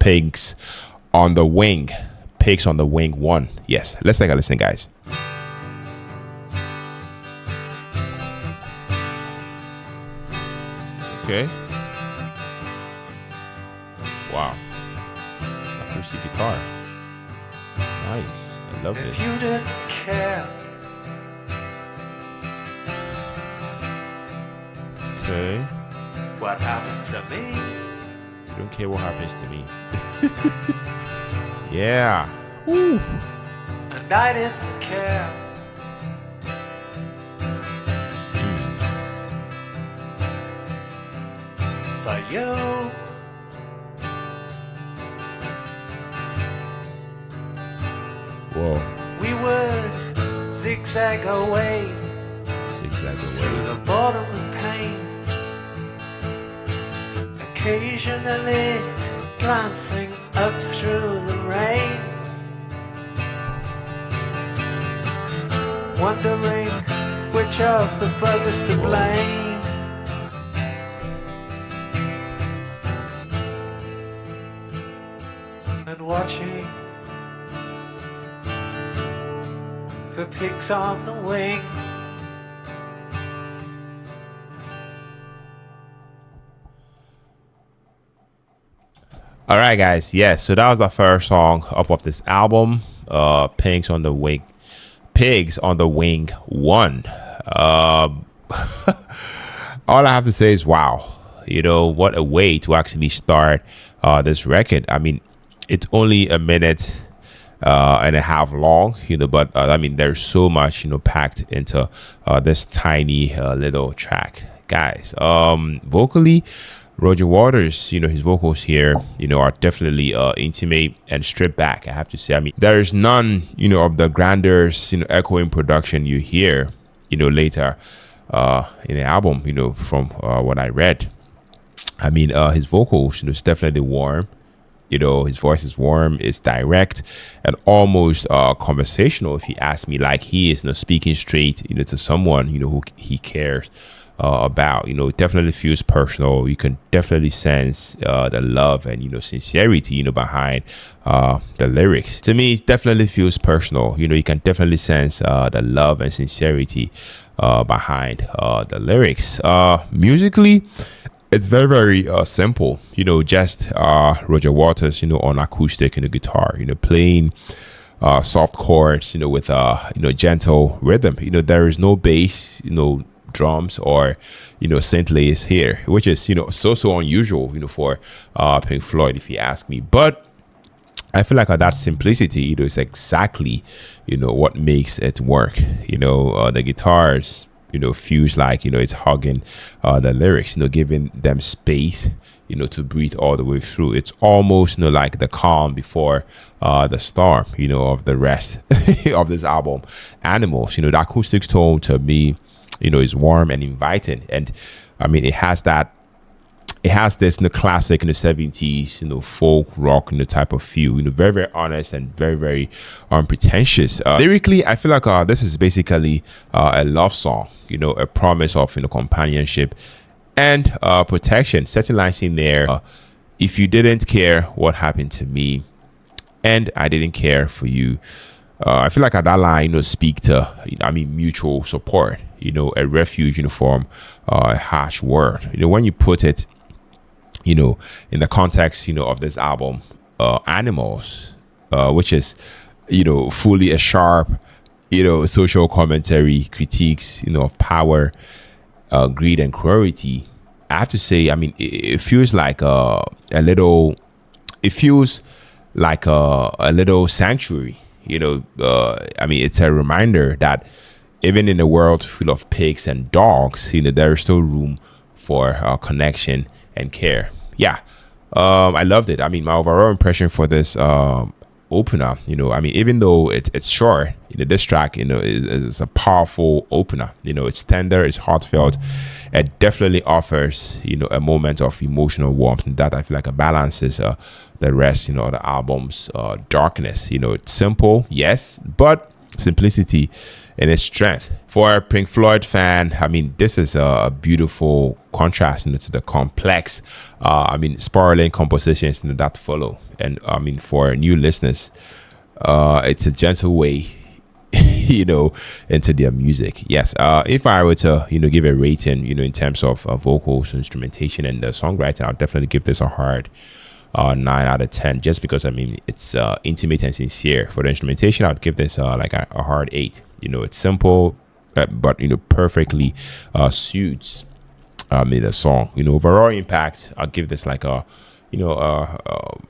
Pigs on the Wing. Pigs on the Wing 1. Yes, let's take a listen, guys. Okay. Wow. Acoustic guitar. Nice. I love it. If you didn't care, Okay. what happened to me? You don't care what happens to me. Yeah. Woo. And I didn't care. But you, Whoa. we would zigzag away Zigzag through away. the bodily pain, occasionally glancing up through the rain, wondering which of the brothers to blame. And watching for pigs on the wing. All right, guys. Yes, so that was the first song off of this album, Pigs on the Wing. Pigs on the Wing 1. All I have to say is wow. You know, what a way to actually start this record. I mean, it's only a minute and a half long, you know, but I mean, there's so much, you know, packed into this tiny little track, guys. Vocally, Roger Waters, you know, his vocals here, you know, are definitely intimate and stripped back, I have to say. I mean, there is none, you know, of the grander, you know, echoing production you hear, you know, later in the album, you know, from what I read. I mean, his vocals, you know, is definitely warm. You know, his voice is warm, it's direct, and almost conversational, if you ask me. Like, he is, you know, speaking straight, you know, to someone, you know, who he cares about. You know, it definitely feels personal. You can definitely sense the love and, you know, sincerity, you know, behind the lyrics. To me, it definitely feels personal. You know, you can definitely sense the love and sincerity behind the lyrics. Musically, it's very, very simple, you know, just Roger Waters, you know, on acoustic and the guitar, you know, playing soft chords, you know, with you know, gentle rhythm. You know, there is no bass, you know, drums or, you know, synths here, which is, you know, so unusual, you know, for Pink Floyd, if you ask me. But I feel like that simplicity, you know, is exactly, you know, what makes it work. You know, the guitars, you know, feels like, you know, it's hugging the lyrics, you know, giving them space, you know, to breathe all the way through. It's almost, you know, like the calm before the storm, you know, of the rest of this album. Animals, you know, the acoustic tone to me, you know, is warm and inviting. And I mean, it has this, you know, classic in the 70s, you know, folk rock, you know, type of feel, you know, very, very honest and very, very unpretentious. Lyrically, I feel like this is basically a love song, you know, a promise of, you know, companionship and protection. Certain lines in there, if you didn't care what happened to me and I didn't care for you. I feel like that line, you know, speak to, I mean, mutual support, you know, a refuge, you know, from a harsh word. You know, when you put it, you know, in the context, you know, of this album, Animals, which is, you know, fully a sharp, you know, social commentary, critiques, you know, of power, greed and cruelty. I have to say, I mean, it feels like a little sanctuary, you know. I mean, it's a reminder that even in a world full of pigs and dogs, you know, there is still room for connection and care. Yeah, I loved it. I mean, my overall impression for this opener, you know, I mean, even though it's short, you know, this track, you know, is a powerful opener. You know, it's tender, it's heartfelt. It definitely offers, you know, a moment of emotional warmth that I feel like balances the rest, you know, of the album's darkness. You know, it's simple, yes, but simplicity in its strength. For a Pink Floyd fan, I mean, this is a beautiful contrast, to the complex, spiraling compositions, that follow. And I mean, for new listeners, it's a gentle way, into their music. Yes. If I were to, give a rating, in terms of vocals, instrumentation, and the songwriting, I'll definitely give this a hard 9 out of 10, just because I mean it's intimate and sincere. For the instrumentation, I'd give this like a hard 8. It's simple, but perfectly suits the song. Overall impact, I'll give this like a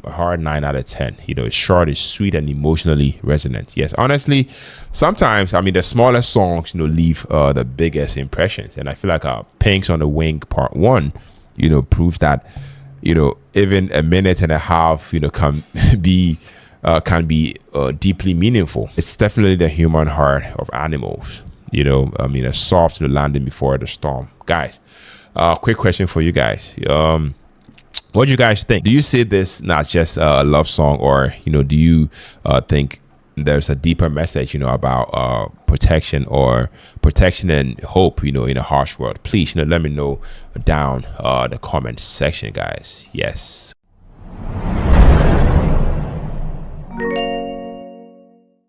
hard 9 out of 10. It's short, it's sweet, and emotionally resonant. Yes, honestly, sometimes I mean the smallest songs leave the biggest impressions, and I feel like Pink's on the Wing Part 1 proves that even a minute and a half can be deeply meaningful. It's definitely the human heart of animals. A soft landing before the storm. Guys, quick question for you guys. What do you guys think? Do you see this not just a love song, or do you think there's a deeper message about protection and hope in a harsh world? Please let me know down the comment section, guys. Yes.